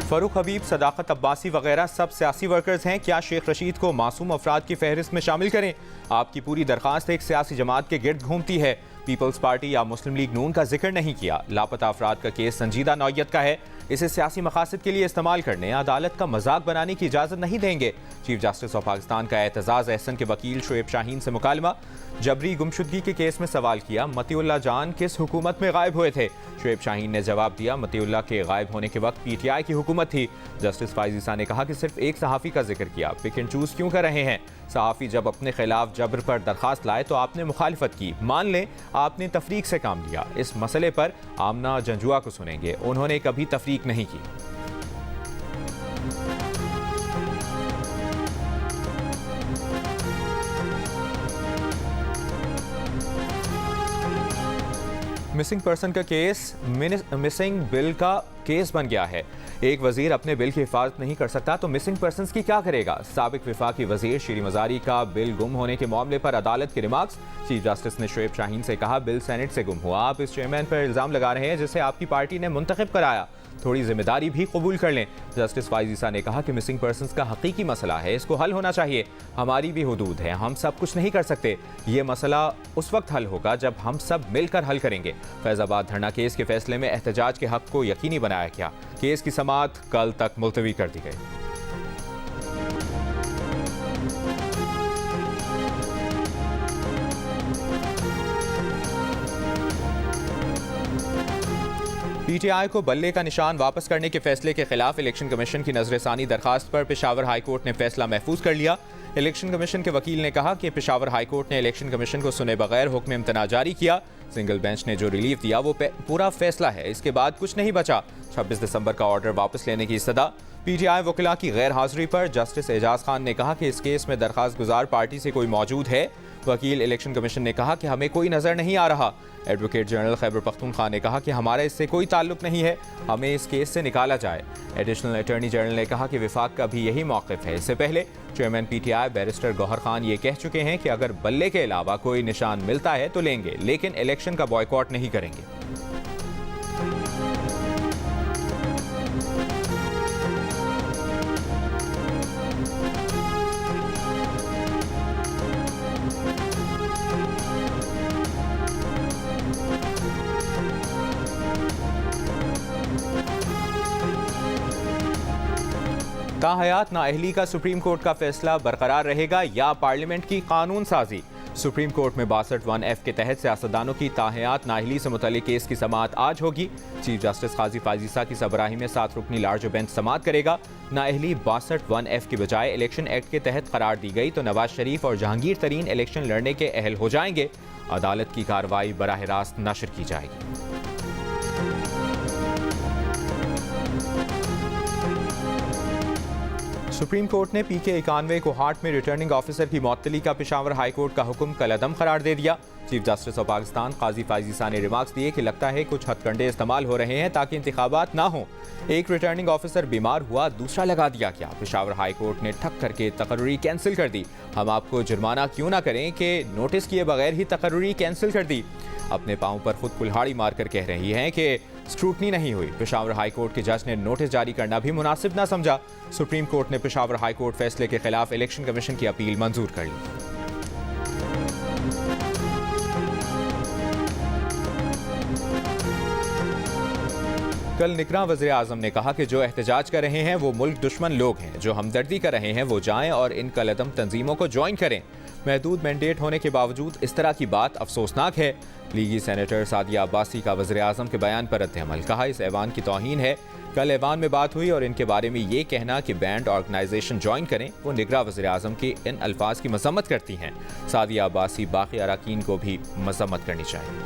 फरूख हबीब, सदाकत अब्बासी वगैरह सब सियासी वर्कर्स हैं। क्या शेख रशीद को मासूम अफराद की फहरिस्त में शामिल करें? आपकी पूरी दरख्वास्त एक सियासी जमात के गिर्द घूमती है। पीपल्स पार्टी या मुस्लिम लीग नून का जिक्र नहीं किया। लापता अफराद का केस संजीदा नौयत का है, इसे सियासी मकासद के लिए इस्तेमाल करने, अदालत का मजाक बनाने की इजाज़त नहीं देंगे। चीफ जस्टिस ऑफ पाकिस्तान का एतजाज़ एहसन के वकील शोएब शाहीन से मुकालमा। जबरी गुमशुदगी के केस में सवाल किया, मतीउल्लाह जान किस हुकूमत में गायब हुए थे? शोएब शाहीन ने जवाब दिया, मतीउल्लाह के गायब होने के वक्त PTI की हुकूमत थी। जस्टिस फाइज़ ने कहा कि सिर्फ एक सहाफ़ी का जिक्र किया, पिक एंड चूज़ क्यों कर रहे हैं? सहाफ़ी जब अपने खिलाफ जबर पर दरखास्त लाए तो आपने मुखालिफत की। मान लें आपने तफरीक से काम लिया। इस मसले पर आमना जंजुआ को सुनेंगे, उन्होंने कभी तफरीक नहीं की। मिसिंग पर्सन का केस मिसिंग बिल का केस बन गया है। एक वजीर अपने बिल की हिफाजत नहीं कर सकता तो मिसिंग पर्सन्स की क्या करेगा? साबिक विफाकी वजीर शीरी मजारी का बिल गुम होने के मामले पर अदालत के रिमार्क्स। चीफ जस्टिस ने शोएब शाहीन से कहा, बिल सेनेट से गुम हुआ, आप इस चेयरमैन पर इल्जाम लगा रहे हैं जिसे आपकी पार्टी ने मुंतखब कराया, थोड़ी जिम्मेदारी भी कबूल कर लें। जस्टिस फाइज़ ने कहा कि मिसिंग पर्सन्स का हकीकी मसला है, इसको हल होना चाहिए। हमारी भी हुदूद है, हम सब कुछ नहीं कर सकते। ये मसला उस वक्त हल होगा जब हम सब मिलकर हल करेंगे। फैजाबाद धरना केस के फैसले में एहतजाज के हक को यकीनी बनाया गया। केस की समाअत कल तक मुलतवी कर दी गई। PTI को बल्ले का निशान वापस करने के फैसले के खिलाफ इलेक्शन कमीशन की नजरसानी दरखास्त पर पेशावर हाई कोर्ट ने फैसला महफूज कर लिया। इलेक्शन कमीशन के वकील ने कहा कि पेशावर हाई कोर्ट ने इलेक्शन कमीशन को सुने बगैर हुक्म इम्तना जारी किया। सिंगल बेंच ने जो रिलीफ दिया वो पूरा फैसला है, इसके बाद कुछ नहीं बचा। 26 दिसंबर का ऑर्डर वापस लेने की इस्तदा। PTI वकीला की गैर हाजिरी पर जस्टिस एजाज खान ने कहा कि इस केस में दरखास्त गुजार पार्टी से कोई मौजूद है। वकील इलेक्शन कमीशन ने कहा कि हमें कोई नजर नहीं आ रहा। एडवोकेट जनरल खैबर पख्तूनख्वा ने कहा कि हमारा इससे कोई ताल्लुक नहीं है, हमें इस केस से निकाला जाए। एडिशनल अटॉर्नी जनरल ने कहा कि विफाक का भी यही मौक़िफ़ है। इससे पहले chairman PTI barrister Gauhar Khan ये कह चुके हैं कि अगर बल्ले के अलावा कोई निशान मिलता है तो लेंगे, लेकिन इलेक्शन का बॉयकॉट नहीं करेंगे। ताहयात नाअहली का सुप्रीम कोर्ट का फैसला बरकरार रहेगा या पार्लियामेंट की कानून साजी? सुप्रीम कोर्ट में 62(1)(f) के तहत सियासतदानों की ताहयात नाअहली से मुतल्लिक केस की समाअत आज होगी। चीफ जस्टिस काजी फाइज़ की सबराही में 7 रुकनी लार्ज बेंच समाअत करेगा। नाअहली 62(1)(f) के बजाय इलेक्शन एक्ट के तहत करार दी गई तो नवाज शरीफ और जहांगीर तरीन इलेक्शन लड़ने के अहल हो जाएंगे। अदालत की कार्रवाई बराह रास्त नशर की जाएगी। सुप्रीम कोर्ट ने PK 91 को हार्ट में रिटर्निंग ऑफिसर की मअतली का पेशावर हाई कोर्ट का हुक्म कलअदम करार दे दिया। चीफ जस्टिस ऑफ पाकिस्तान काजी फाइज़ ने रिमार्क्स दिए कि लगता है कुछ हथकंडे इस्तेमाल हो रहे हैं ताकि इंतखाबात ना हो। एक रिटर्निंग ऑफिसर बीमार हुआ, दूसरा लगा दिया गया। पेशावर हाई कोर्ट ने ठक करके तकर्री कैंसिल कर दी। हम आपको जुर्माना क्यों ना करें कि नोटिस किए बगैर ही तकर्री कैंसिल कर दी। अपने पाँव पर खुद कुल्हाड़ी मारकर कह रही हैं कि स्क्रूटनी नहीं हुई। पेशावर हाई कोर्ट के जज ने नोटिस जारी करना भी मुनासिब ना समझा। सुप्रीम कोर्ट ने पेशावर हाई कोर्ट फैसले के खिलाफ इलेक्शन कमीशन की अपील मंजूर कर ली। कल निकरा वज़ीर आज़म ने कहा कि जो एहतजाज कर रहे हैं वो मुल्क दुश्मन लोग हैं, जो हमदर्दी कर रहे हैं वो जाएं और इन कलअदम तंजीमों को ज्वाइन करें। महदूद मैंडेट होने के बावजूद इस तरह की बात अफसोसनाक है। लीगी सेनेटर सादिया अब्बासी का वज़ीर आज़म के बयान पर रद्द-ए-अमल। कहा, इस ऐवान की तौहीन है। कल ऐवान में बात हुई और इनके बारे में ये कहना कि बैंड ऑर्गेनाइजेशन ज्वाइन करें, वो निगरां वज़ीर आज़म के इन अल्फाज की मज़म्मत करती हैं। सादिया अब्बासी बाकी अराकीन को भी मज़म्मत करनी चाहिए।